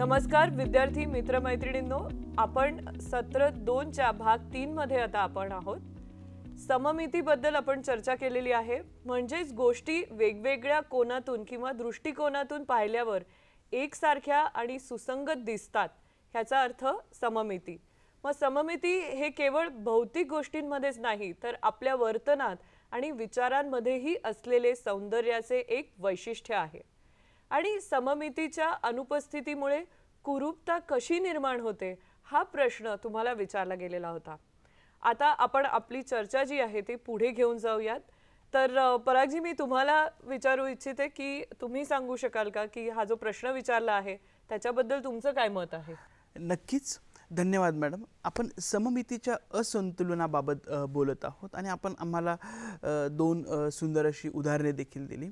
नमस्कार विद्यार्थी मित्रमैत्रिणींनो, आपण सत्र 2 च्या भाग 3 मध्ये आता आपण आहोत. सममितीबद्दल आपण चर्चा केलेली आहे. म्हणजेच गोष्टी वेगवेगळ्या कोनातून किंवा दृष्टिकोनातून पाहिल्यावर एकसारख्या आणि सुसंगत दिसतात, ह्याचा अर्थ सममिती. मग सममिती हे केवळ भौतिक गोष्टींमध्येच नाही, तर आपल्या वर्तनात आणि विचारांमध्येही असलेले सौंदर्याचे एक वैशिष्ट्य आहे. आणि सममितीच्या अनुपस्थितीमुळे कुरूपता कशी निर्माण होते, हा प्रश्न तुम्हाला विचारला गेलेला होता. आता आपण आपली चर्चा जी आहे ती पुढे घेऊन जाऊयात. तर परागजी, मी तुम्हाला विचारू इच्छिते की तुम्ही सांगू शकाल का की हा जो प्रश्न विचारला आहे त्याच्याबद्दल तुमचं काय मत आहे? नक्कीच. धन्यवाद मॅडम. आपण सममितीच्या असंतुलनाबाबत बोलत आहोत आणि आपण आम्हाला दोन सुंदर अशी उदाहरणे देखील दिली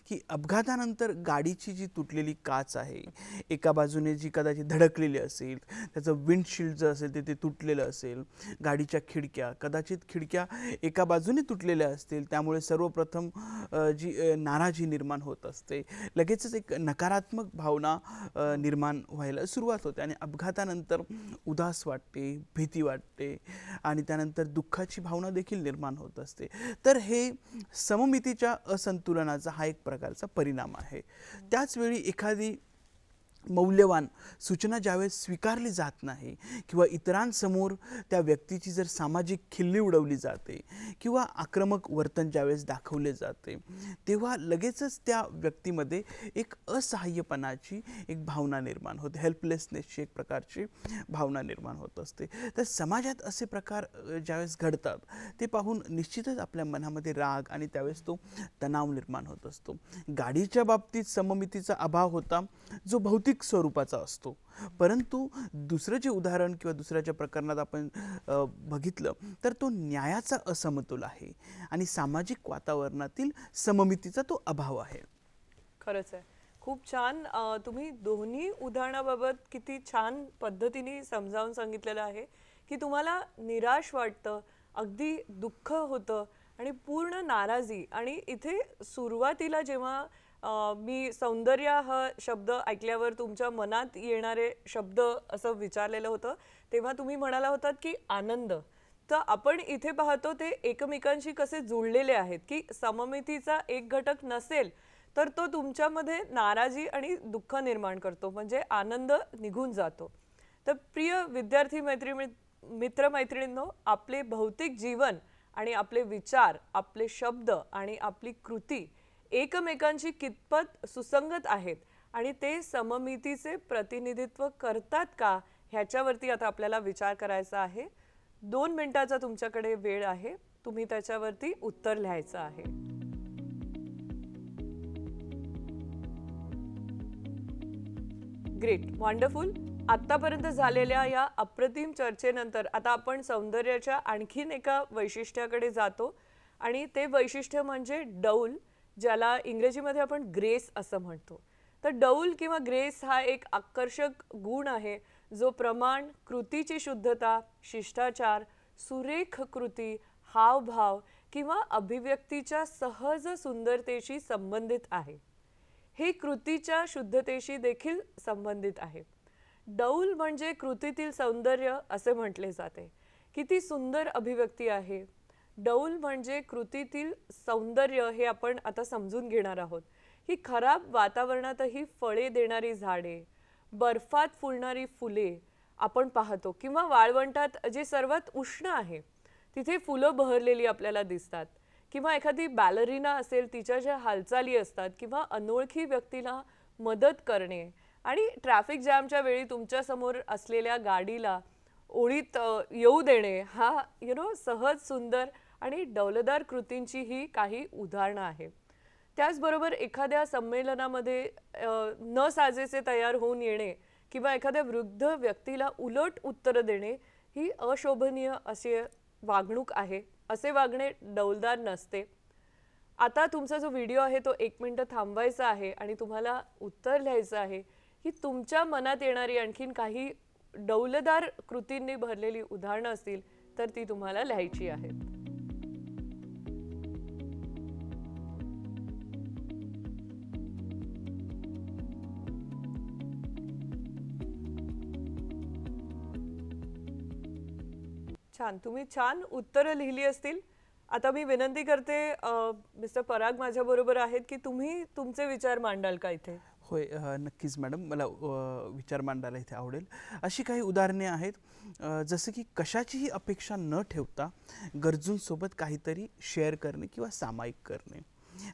की अपघातानंतर गाडीची जी तुटलेली काच आहे, एका बाजूने जी कदाचित धडकलेली असेल, त्याचं विंडशील्ड जे असेल ते तुटलेलं असेल, गाडीच्या खिडक्या कदाचित खिडक्या एका बाजूने तुटलेल्या असतील, त्यामुळे सर्वप्रथम जी नाराजी निर्माण होत असते, लगेचच एक नकारात्मक भावना निर्माण व्हायला सुरुवात होते आणि अपघातानंतर उदास वाटते, भीती वाटते आणि त्यानंतर दुःखाची भावना देखील निर्माण होत असते. तर हे सममितीच्या असंतुलनाचा हा एक प्रकारचा परिणाम आहे. त्याच वेळी एखादी मौल्यवान सूचना ज्यावेळेस स्वीकारली जात नाही किंवा इतरांसमोर त्या व्यक्तीची जर सामाजिक खिल्ली उडवली जाते किंवा आक्रमक वर्तन ज्यावेळेस दाखवले जाते, तेव्हा लगेचच त्या व्यक्तीमध्ये एक असहाय्यपणाची एक भावना निर्माण होते, हेल्पलेसनेसची एक प्रकारची भावना निर्माण होत असते. तर समाजात असे प्रकार ज्यावेळेस घडतात ते पाहून निश्चितच आपल्या मनामध्ये राग आणि त्यावेळेस तो तणाव निर्माण होत असतो. गाडीच्या बाबतीत सममितीचा अभाव होता जो भौतिक स्वरूपाचा असतो, परंतु दुसरं जे उदाहरण किंवा दुसऱ्याच्या प्रकरणात आपण बघितलं तर तो न्यायाचा असमतोल आहे आणि सामाजिक वातावरणातील सममितीचा तो अभाव आहे. खरंच आहे. खूप छान. तुम्ही दोन्ही उदाहरणाबाबत किती छान पद्धतीने समजावून सांगितलेलं आहे की तुम्हाला निराश वाटतं, अगदी दुःख होतं आणि पूर्ण नाराजी. आणि इथे सुरुवातीला जेव्हा मी सौंदर्य हा शब्द ऐकल्यावर तुमच्या मनात येणारे शब्द असं विचारलेलं होतं, तेव्हा तुम्ही म्हणाला होतात की आनंद. तर आपण इथे पाहतो ते एकमेकांशी कसे जुळलेले आहेत की सममितीचा एक घटक नसेल तर तो तुमच्यामध्ये नाराजी आणि दुःख निर्माण करतो, म्हणजे आनंद निघून जातो. तर प्रिय विद्यार्थी मित्रमैत्रिणींनो, आपले भौतिक जीवन आणि आपले विचार, आपले शब्द आणि आपली कृती एकमेकांशी कितपत सुसंगत आहेत आणि ते सममितीचे प्रतिनिधित्व करतात का, ह्याच्यावरती आता आपल्याला विचार करायचा आहे. 2 मिनिटाचा तुमच्याकडे वेळ आहे. तुम्ही त्याच्यावरती उत्तर लिहायचं आहे. Great, wonderful. आतापर्यंत झालेल्या या अप्रतिम चर्चेनंतर आता आपण सौंदर्याच्या आणखीन एका वैशिष्ट्याकडे जातो आणि ते वैशिष्ट्य म्हणजे डौल, ज्याला इंग्रजीमध्ये आपण ग्रेस असं म्हणतो. तर डौल किंवा ग्रेस हा एक आकर्षक गुण आहे जो प्रमाण, कृतीची शुद्धता, शिष्टाचार, सुरेख कृती, हावभाव किंवा अभिव्यक्तीच्या सहज सुंदरतेशी संबंधित आहे. हे कृतीच्या शुद्धतेशी देखील संबंधित आहे. डौल म्हणजे कृतीतील सौंदर्य असे म्हटले जाते. किती सुंदर अभिव्यक्ती आहे. डौल म्हणजे कृतीतील सौंदर्य हे आपण आता समजून घेणार आहोत. ही खराब वातावरणातही फळे देणारी झाडे, बर्फात फुलणारी फुले आपण पाहतो किंवा वाळवंटात जे सर्वात उष्ण आहे तिथे फुलं बहरलेली आपल्याला दिसतात, किंवा एखादी बॅलरीना असेल, तिच्या ज्या हालचाली असतात, किंवा अनोळखी व्यक्तीला मदत करणे आणि ट्रॅफिक जॅमच्या वेळी तुमच्या समोर असलेल्या गाडीला ओळीत येऊ देणे, हा सहज, सुंदर आणि डौलदार कृतींची ही काही उदाहरणं आहेत. त्याचबरोबर एखाद्या संमेलनामध्ये न साजेसे तयार होऊन येणे किंवा एखाद्या वृद्ध व्यक्तीला उलट उत्तर देणे ही अशोभनीय अशी वागणूक आहे. असे वागणे डौलदार नसते. आता तुमचा जो व्हिडिओ आहे तो 1 मिनिट थांबवायचा आहे आणि तुम्हाला उत्तर लिहायचं आहे की तुमच्या मनात येणारी आणखीन काही डौलदार कृतींनी भरलेली उदाहरणं असतील तर ती तुम्हाला लिहायची आहेत. छान. तुम्ही छान उत्तरं लिहिली असतील. आता मी विनंती करते मिस्टर पराग माझ्याबरोबर आहेत की तुम्ही तुमचे विचार मांडाल का इथे? होय, नक्कीच मॅडम, मला विचार मांडायला इथे आवडेल. अशी काही उदाहरणे आहेत, जसं की कशाचीही अपेक्षा न ठेवता गरजूंसोबत काहीतरी शेअर करणे किंवा सामायिक करणे.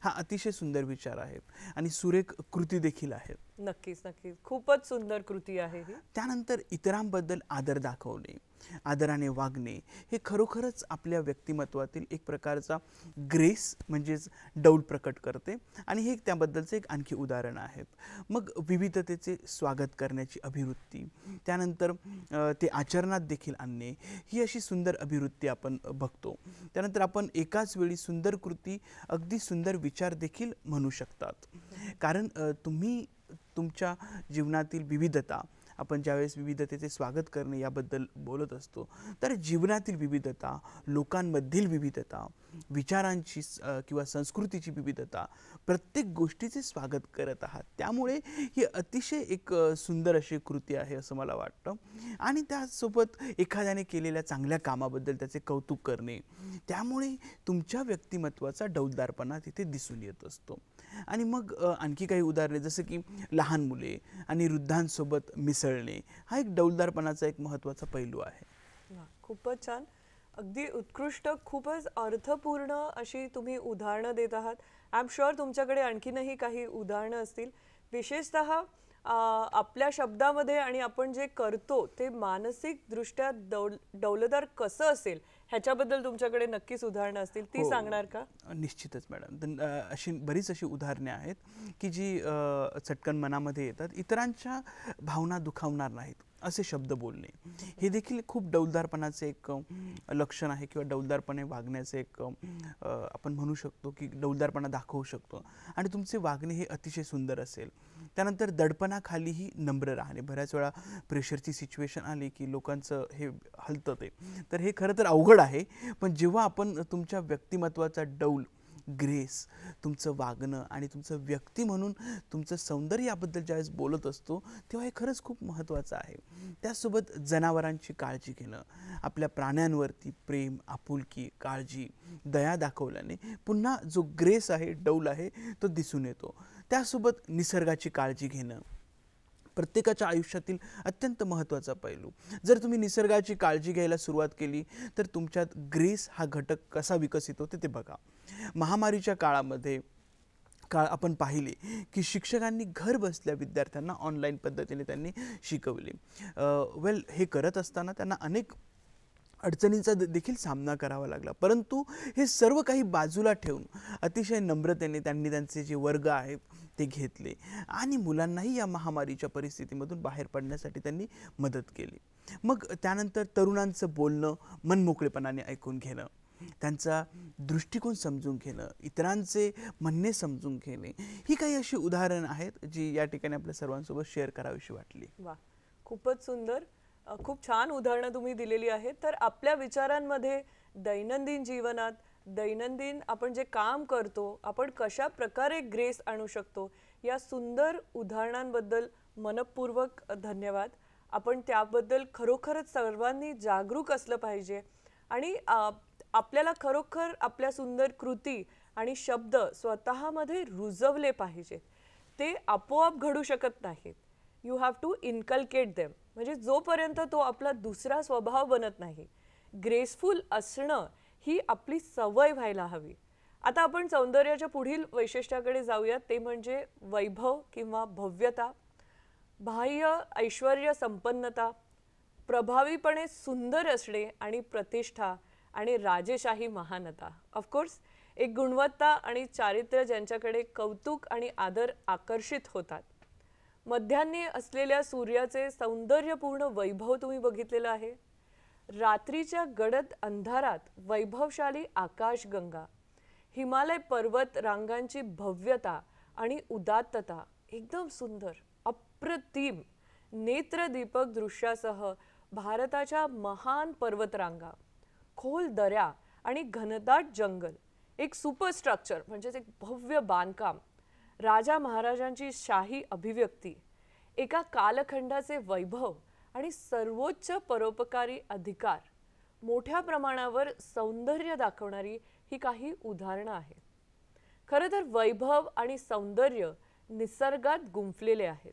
हा अतिशय सुंदर विचार आहे आणि सुरेख कृती देखील आहेत. नक्कीच, नक्कीच. खूपच सुंदर कृती आहे ही. त्यानंतर इतरांबद्दल आदर दाखवणे, आदराने वागणे हे खरोखरच आपल्या व्यक्तिमत्वातील एक प्रकारचा ग्रेस म्हणजेच डौल प्रकट करते आणि हे त्याबद्दलचे एक आणखी उदाहरण आहेत. मग विविधतेचे स्वागत करण्याची अभिवृत्ती, त्यानंतर ते आचरणात देखील आणणे, ही अशी सुंदर अभिवृत्ती आपण बघतो. त्यानंतर आपण एकाच वेळी सुंदर कृती, अगदी सुंदर विचार देखील म्हणू शकतात. कारण तुम्ही तुमच्या जीवनातील विविधता, आपण ज्यावेळेस विविधतेचे स्वागत करणे याबद्दल बोलत असतो, तर जीवनातील विविधता, लोकांमधील विविधता, विचारांची किंवा संस्कृतीची विविधता, प्रत्येक गोष्टीचे स्वागत करत आहात. त्यामुळे ही अतिशय एक सुंदर अशी कृती आहे असं मला वाटतं. आणि त्यासोबत एखाद्याने केलेल्या चांगल्या कामाबद्दल त्याचे कौतुक करणे, त्यामुळे तुमच्या व्यक्तिमत्वाचा डौलदारपणा तिथे दिसून येत असतो. आणि मग आणखी काही उदाहरणे, जसं की लहान मुले आणि वृद्धांसोबत मिसळणे, हा एक डौलदारपणाचा एक महत्त्वाचा पैलू आहे. वाह! खूपच छान. अगदी उत्कृष्ट, खूपच अर्थपूर्ण अशी तुम्ही उदाहरणं देत आहात. आय एम शुअर तुमच्याकडे आणखीनही काही उदाहरणं असतील. विशेषतः आपल्या शब्दामध्ये आणि आपण जे करतो ते मानसिकदृष्ट्या डौलदार कसं असेल ह्याच्याबद्दल तुमच्याकडे नक्कीच उदाहरणं असतील. ती हो, सांगणार का? निश्चितच मॅडम. अशी बरीच अशी उदाहरणे आहेत की जी चटकन मनामध्ये येतात. इतरांच्या भावना दुखावणार नाहीत असे शब्द बोलणे, हे देखील खूप डौलदारपणाचे एक लक्षण आहे किंवा डौलदारपणे वागण्याचे एक आपण म्हणू शकतो की डौलदारपणा दाखवू शकतो. आणि तुमचे वागणे हे अतिशय सुंदर असेल. त्यानंतर दडपणाखालीही नम्र राहणे. बऱ्याच वेळा प्रेशरची सिच्युएशन आली की लोकांचं हे हलतं ते, तर हे खरं तर अवघड आहे. पण जेव्हा आपण तुमच्या व्यक्तिमत्वाचा डौल, ग्रेस, तुमचं वागणं आणि तुमचं व्यक्ती म्हणून तुमचं सौंदर्य याबद्दल ज्यावेळेस बोलत असतो, तेव्हा हे खरंच खूप महत्त्वाचं आहे. त्यासोबत जनावरांची काळजी घेणं, आपल्या प्राण्यांवरती प्रेम, आपुलकी, काळजी, दया दाखवल्याने पुन्हा जो ग्रेस आहे, डौल आहे, तो दिसून येतो. त्यासोबत निसर्गाची काळजी घेणं, प्रत्येकाच्या आयुष्यातील अत्यंत महत्त्वाचा पैलू. जर तुम्ही निसर्गाची काळजी घ्यायला सुरुवात केली तर तुमच्यात ग्रेस हा घटक कसा विकसित होते ते बघा. महामारीच्या काळामध्ये आपण पाहिले की शिक्षकांनी घर बसल्या विद्यार्थ्यांना ऑनलाईन पद्धतीने त्यांनी शिकवले. वेल, हे करत असताना त्यांना अनेक अडचणींचा देखील सामना करावा लागला, परंतु हे सर्व काही बाजूला ठेवून अतिशय नम्रतेने त्यांनी त्यांचे जे वर्ग आहेत ते घेतले आणि मुलांनाही या महामारीच्या परिस्थितीमधून बाहेर पडण्यासाठी त्यांनी मदत केली. मग त्यानंतर तरुणांचं बोलणं मनमोकळेपणाने ऐकून घेणं, त्यांचा दृष्टिकोन समजून घेणं, इतरांचे म्हणणे समजून घेणे, ही काही अशी उदाहरणं आहेत जी या ठिकाणी आपल्या सर्वांसोबत शेअर करावीशी वाटली. वा, खूपच सुंदर. खूप छान उदाहरणं तुम्ही दिलेली आहेत. तर आपल्या विचारांमध्ये दैनंदिन जीवनात, दैनंदिन आपण जे काम करतो, आपण कशा प्रकारे ग्रेस आणू शकतो, या सुंदर उदाहरणांबद्दल मनपूर्वक धन्यवाद. आपण त्याबद्दल खरोखरच सर्वांनी जागरूक असलं पाहिजे आणि आपल्याला खरोखर आपल्या सुंदर कृती आणि शब्द स्वतःमध्ये रुजवले पाहिजेत. ते आपोआप घडू शकत नाहीत. You have to inculcate them. म्हणजे जोपर्यंत तो आपला दुसरा स्वभाव बनत नाही, ग्रेसफुल असणं ही आपली सवय व्हायला हवी. आता आपण सौंदर्याच्या पुढील वैशिष्ट्याकडे जाऊया, ते म्हणजे वैभव किंवा भव्यता, बाह्य ऐश्वर्य, संपन्नता, प्रभावीपणे सुंदर असणे आणि प्रतिष्ठा आणि राजेशाही महानता. ऑफकोर्स एक गुणवत्ता आणि चारित्र्य ज्यांच्याकडे कौतुक आणि आदर आकर्षित होतात. मध्यान्ही असलेल्या सूर्याचे सौंदर्यपूर्ण वैभव तुम्ही बघितलेलं आहे. रात्रीच्या गडद अंधारात वैभवशाली आकाशगंगा, हिमालय पर्वत रांगांची भव्यता आणि उदात्तता, एकदम सुंदर, अप्रतिम नेत्रदीपक दृश्यासह भारताच्या महान पर्वतरांगा, खोल दऱ्या आणि घनदाट जंगल, एक सुपरस्ट्रक्चर म्हणजेच एक भव्य बांधकाम, राजा महाराजांची शाही अभिव्यक्ती, एका कालखंडाचे वैभव आणि सर्वोच्च परोपकारी अधिकार, मोठ्या प्रमाणावर सौंदर्य दाखवणारी ही काही उदाहरणं आहेत. खरं तर वैभव आणि सौंदर्य निसर्गात गुंफलेले आहेत.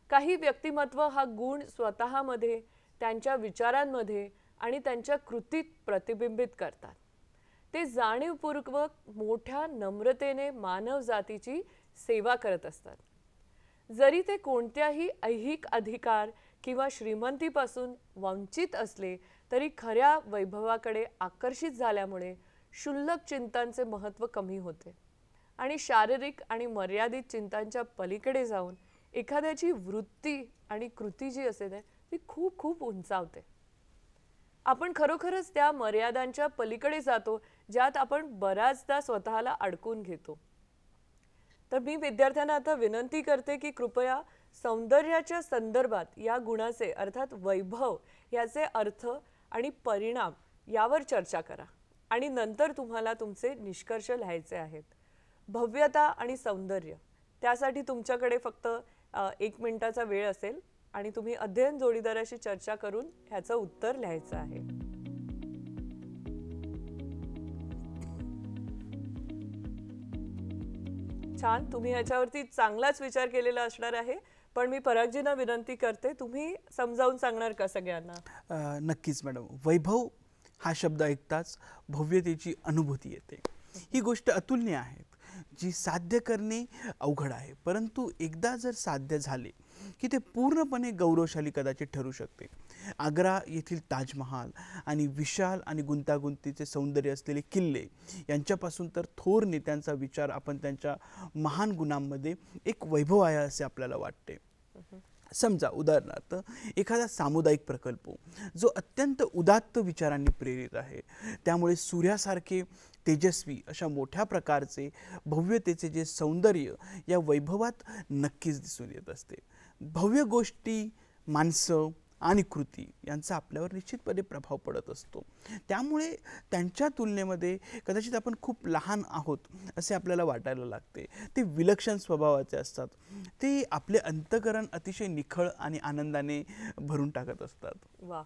काही व्यक्तिमत्व हा गुण स्वतःमध्ये, त्यांच्या विचारांमध्ये आणि त्यांच्या कृतीत प्रतिबिंबित करतात. ते जाणीवपूर्वक मोठ्या नम्रतेने मानव जातीची सेवा करत असतात. जरी ते कोणत्याही ऐहिक अधिकार किंवा श्रीमंतीपासून वंचित असले तरी खऱ्या वैभवाकडे आकर्षित झाल्यामुळे क्षुल्लक चिंतांचे महत्त्व कमी होते आणि शारीरिक आणि मर्यादित चिंतांच्या पलीकडे जाऊन एखाद्याची वृत्ती आणि कृती जी असते ती खूप खूप उंचावते. आपण खरोखरच त्या मर्यादांच्या पलीकडे जातो ज्यात आपण बऱ्याचदा स्वतःला अडकून घेतो. तर मी विद्यार्थ्यांना आता विनंती करते की कृपया सौंदर्याच्या संदर्भात या गुणाचे अर्थात वैभव याचे अर्थ आणि परिणाम यावर चर्चा करा आणि नंतर तुम्हाला तुमचे निष्कर्ष लिहायचे आहेत. भव्यता आणि सौंदर्य त्यासाठी तुमच्याकडे फक्त 1 मिनिटाचा वेळ असेल आणि तुम्ही अध्ययन जोडीदाराशी चर्चा करून ह्याचं उत्तर लिहायचं आहे. छान, तुम्ही ह्याच्यावरती चांगलाच विचार केलेला असणार आहे. पण मी परागजींना विनंती करते, तुम्ही समजावून सांगणार का सगळ्यांना? नक्कीच मॅडम. वैभव हा शब्द ऐकताच भव्यतेची अनुभूती येते. ही गोष्ट अतुलनीय आहे, जी साध्य करणे अवघड आहे, परंतु एकदा जर साध्य झाले की ते पूर्णपणे गौरवशाली कदाचित ठरू शकते. आग्रा येथील ताजमहाल आणि विशाल आणि गुंतागुंतीचे सौंदर्य असलेले किल्ले यांच्यापासून तर थोर नेत्यांचा विचार आपण त्यांच्या महान गुणांमध्ये एक वैभव आहे असे आपल्याला वाटते. समजा उदाहरणार्थ एखादा सामुदायिक प्रकल्प जो अत्यंत उदात्त विचारांनी प्रेरित आहे, त्यामुळे सूर्यासारखे तेजस्वी अशा मोठ्या प्रकारचे भव्यतेचे जे सौंदर्य या वैभवात नक्कीच दिसून येत असते. भव्य गोष्टी, माणसं आणि कृती यांचा आपल्यावर निश्चितपणे प्रभाव पडत असतो. त्यामुळे त्यांच्या तुलनेमध्ये कदाचित आपण खूप लहान आहोत असे आपल्याला वाटायला लागते. ते विलक्षण स्वभावाचे असतात. ते आपले अंतःकरण अतिशय निखळ आणि आनंदाने भरून टाकत असतात. वा,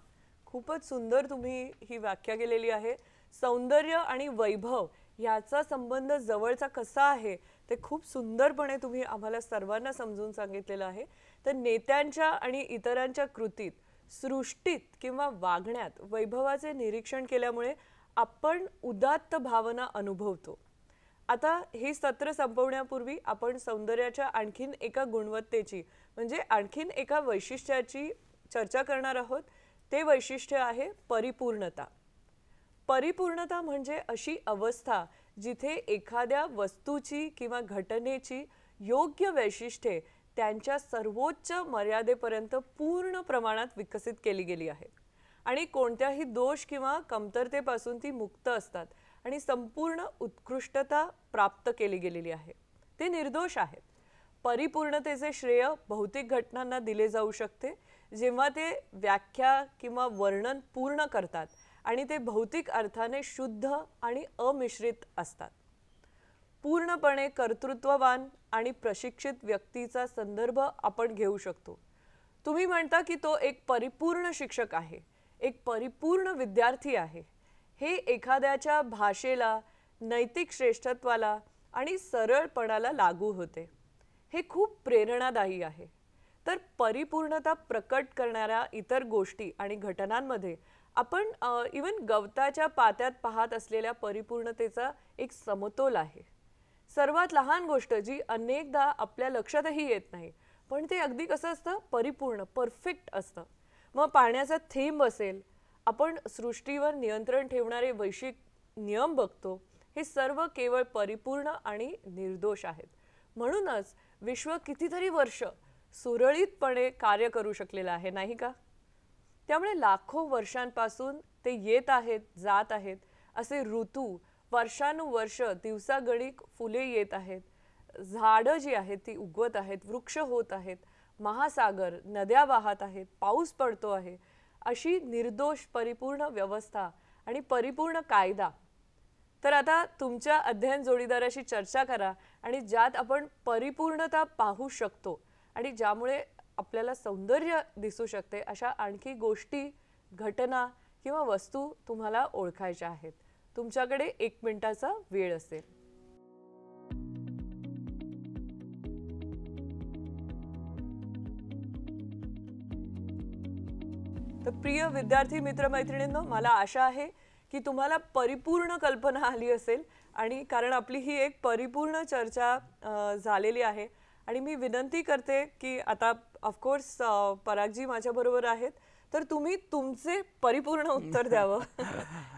खूपच सुंदर तुम्ही ही व्याख्या केलेली आहे. सौंदर्य आणि वैभव याचा संबंध जवळचा कसा आहे ते खूप सुंदरपणे तुम्ही आम्हाला सर्वांना समजून सांगितलेलं आहे. तर नेत्यांच्या आणि इतरांच्या कृतीत, सृष्टीत किंवा वागण्यात वैभवाचे निरीक्षण केल्यामुळे आपण उदात्त भावना अनुभवतो. आता हे सत्र संपवण्यापूर्वी आपण सौंदर्याच्या आणखीन एका गुणवत्तेची म्हणजे आणखीन एका वैशिष्ट्याची चर्चा करणार आहोत. ते वैशिष्ट्य आहे परिपूर्णता. परिपूर्णता म्हणजे अशी अवस्था जिथे एखाद्या वस्तूची किंवा घटनेची योग्य वैशिष्ट्ये त्यांच्या सर्वोच्च मर्यादेपर्यंत पूर्ण प्रमाणात विकसित केली गेली आहेत आणि कोणत्याही दोष किंवा कमतरतेपासून ती मुक्त असतात आणि संपूर्ण उत्कृष्टता प्राप्त केली गेलेली आहे. ते निर्दोष आहेत. परिपूर्णतेचे श्रेय भौतिक घटनांना दिले जाऊ शकते जेव्हा ते व्याख्या किंवा वर्णन पूर्ण करतात आणि ते भौतिक अर्थाने शुद्ध आणि अमिश्रित असतात. पूर्णपणे कर्तृत्ववान आणि प्रशिक्षित व्यक्तीचा संदर्भ आपण घेऊ शकतो. तुम्ही म्हणता की तो एक परिपूर्ण शिक्षक आहे, एक परिपूर्ण विद्यार्थी आहे. हे एखाद्याच्या भाषेला, नैतिक श्रेष्ठत्वाला आणि सरळपणाला लागू होते. हे खूप प्रेरणादायी आहे. तर परिपूर्णता प्रकट करणाऱ्या इतर गोष्टी आणि घटनांमध्ये आपण इवन गवताच्या पात्यात पाहत असलेल्या परिपूर्णतेचा एक समतोल आहे. सर्वात लहान गोष्ट जी अनेकदा आपल्या लक्षातही येत नाही, पण ते अगदी कसं असतं, परिपूर्ण, परफेक्ट असतं. मग पाण्याचा थेंब असेल, आपण सृष्टीवर नियंत्रण ठेवणारे वैश्विक नियम बघतो, हे सर्व केवळ परिपूर्ण आणि निर्दोष आहेत. म्हणूनच विश्व कितीतरी वर्ष सुरळीतपणे कार्य करू शकलेलं आहे, नाही का? त्यामुळे लाखो वर्षांपासून ते येत आहेत, जात आहेत. असे ऋतू, वर्षानुवर्ष दिवसागणिक फुले येत आहेत, झाडं जी आहेत ती उगवत आहेत, वृक्ष होत आहेत, महासागर, नद्या वाहत आहेत, पाऊस पडतो आहे. अशी निर्दोष परिपूर्ण व्यवस्था आणि परिपूर्ण कायदा. तर आता तुमच्या अध्ययन जोडीदाराशी चर्चा करा आणि ज्यात आपण परिपूर्णता पाहू शकतो आणि ज्यामुळे आपल्याला सौंदर्य दिसू शकते अशा आणखी गोष्टी, घटना किंवा वस्तू तुम्हाला ओळखायच्या आहेत. तुमच्याकडे 1 मिनिटाचा वेळ असेल. तर प्रिय विद्यार्थी मित्रमैत्रिणींनो, मला आशा आहे की तुम्हाला परिपूर्ण कल्पना आली असेल आणि कारण आपली ही एक परिपूर्ण चर्चा झालेली आहे. आणि मी विनंती करते की आता ऑफकोर्स परागजी माझ्याबरोबर आहेत, तर तुम्ही तुमचे परिपूर्ण उत्तर द्यावं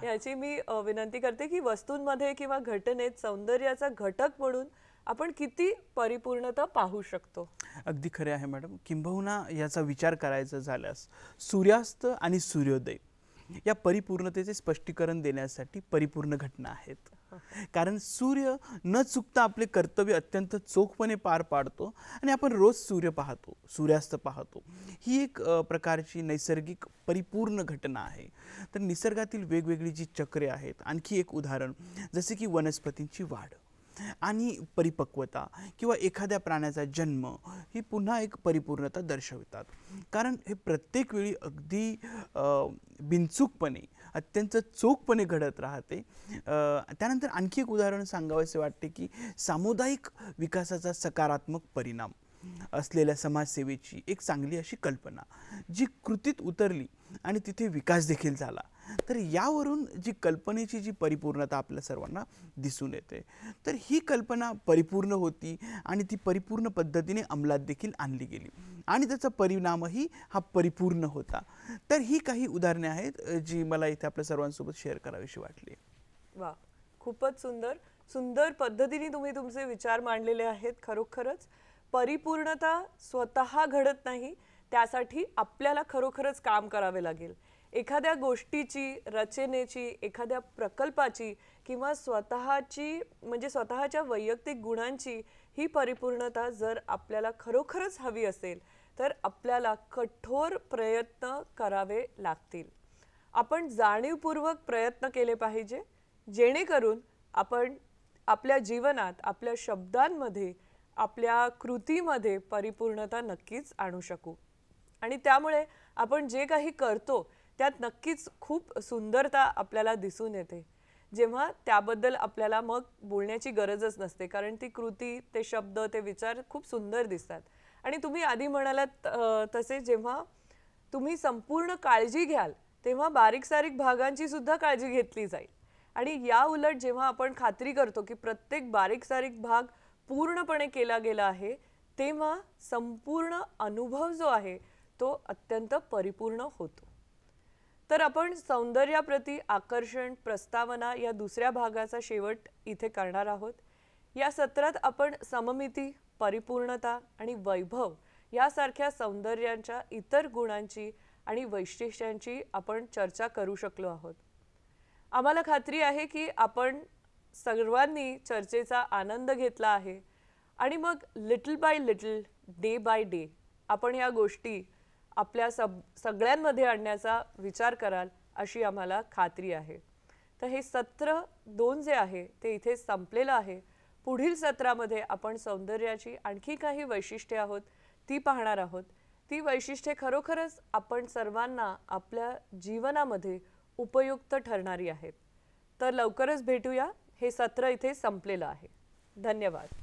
याची मी विनंती करते की वस्तूंमध्ये किंवा घटनेत सौंदर्याचा घटक म्हणून आपण किती परिपूर्णता पाहू शकतो. अगदी खरे आहे मॅडम. किंबहुना याचा विचार करायचा झाल्यास सूर्यास्त आणि सूर्योदय या परिपूर्णतेचे स्पष्टीकरण देण्यासाठी परिपूर्ण घटना आहेत. कारण सूर्य न चुकता आपले कर्तव्य अत्यंत चोखपणे पार पाडतो आणि आपण रोज सूर्य पाहतो, सूर्यास्त पाहतो. ही एक प्रकारची नैसर्गिक परिपूर्ण घटना आहे. तर निसर्गातील वेगवेगळी जी चक्रे आहेत, आणखी एक उदाहरण जसे की वनस्पतींची वाढ आणि परिपक्वता किंवा एखाद्या प्राण्याचा जन्म ही पुन्हा एक परिपूर्णता दर्शवतात. कारण हे प्रत्येक वेळी अगदी बिनचूकपणे अत्यंत चोखपणे घडत राहते. त्यानंतर आणखी एक उदाहरण सांगावेसे वाटते की सामुदायिक विकासाचा सकारात्मक परिणाम असलेल्या समाजसेवेची एक चांगली अशी कल्पना जी कृतीत उतरली आणि तिथे विकास देखील झाला. तर यावरून जी कल्पनेची जी परिपूर्णता आपल्या सर्वांना दिसून येते, तर ही कल्पना परिपूर्ण होती आणि ती परिपूर्ण पद्धतीने अंमलात देखील आणली गेली आणि त्याचा परिणामही हा परिपूर्ण होता. तर ही काही उदाहरणे आहेत जी मला इथे आपल्या सर्वांसोबत शेअर करावीशी वाटली. वा, खूपच सुंदर सुंदर पद्धतीने तुम्ही तुमचे विचार मांडलेले आहेत. खरोखरच परिपूर्णता स्वतः घडत नाही, त्यासाठी आपल्याला खरोखरच काम करावे लागेल. एखाद्या गोष्टीची, रचनेची, एखाद्या प्रकल्पाची किंवा स्वतःची म्हणजे स्वतःच्या वैयक्तिक गुणांची ही परिपूर्णता जर आपल्याला खरोखरच हवी असेल तर आपल्याला कठोर प्रयत्न करावे लागतील. आपण जाणीवपूर्वक प्रयत्न केले पाहिजे, जेणेकरून आपण आपल्या जीवनात, आपल्या शब्दांमध्ये, आपल्या कृतीमध्ये परिपूर्णता नक्कीच आणू शकू. आणि त्यामुळे आपण जे काही करतो त्यात नक्कीच खूप सुंदरता आपल्याला दिसून येते. जेव्हा त्याबद्दल आपल्याला मग बोलण्याची गरजच नसते, कारण ती कृती, ते शब्द, ते विचार खूप सुंदर दिसतात. आणि तुम्ही आधी म्हणालात तसे जेव्हा तुम्ही संपूर्ण काळजी घ्याल तेव्हा बारीक सारीक भागांची सुद्धा काळजी घेतली जाईल. आणि या उलट जेव्हा आपण खात्री करतो की प्रत्येक बारीक सारीक भाग पूर्णपणे केला गेला आहे, तेव्हा संपूर्ण अनुभव जो आहे तो अत्यंत परिपूर्ण होतो. तर आपण सौंदर्याप्रती आकर्षण, प्रस्तावना या दुसऱ्या भागाचा शेवट इथे करणार आहोत. या सत्रात आपण सममिती, परिपूर्णता आणि वैभव यासारख्या सौंदर्यांच्या इतर गुणांची आणि वैशिष्ट्यांची आपण चर्चा करू शकलो आहोत. आम्हाला खात्री आहे की आपण सर्वांनी चर्चेचा आनंद घेतला आहे आणि मग little by little, day by day आपण या गोष्टी आपल्या सगळ्यांमध्ये आणण्याचा विचार कराल अशी आम्हाला खात्री आहे. तर हे सत्र 2 जे आहे ते इथे संपलेलं आहे. पुढील सत्रामध्ये आपण सौंदर्याची आणखी काही वैशिष्ट्ये आहोत ती पाहणार आहोत. ती वैशिष्ट्ये खरोखरच आपण सर्वांना आपल्या जीवनामध्ये उपयुक्त ठरणारी आहेत. तर लवकरच भेटूया. हे सत्र इथे संपलेलं आहे. धन्यवाद.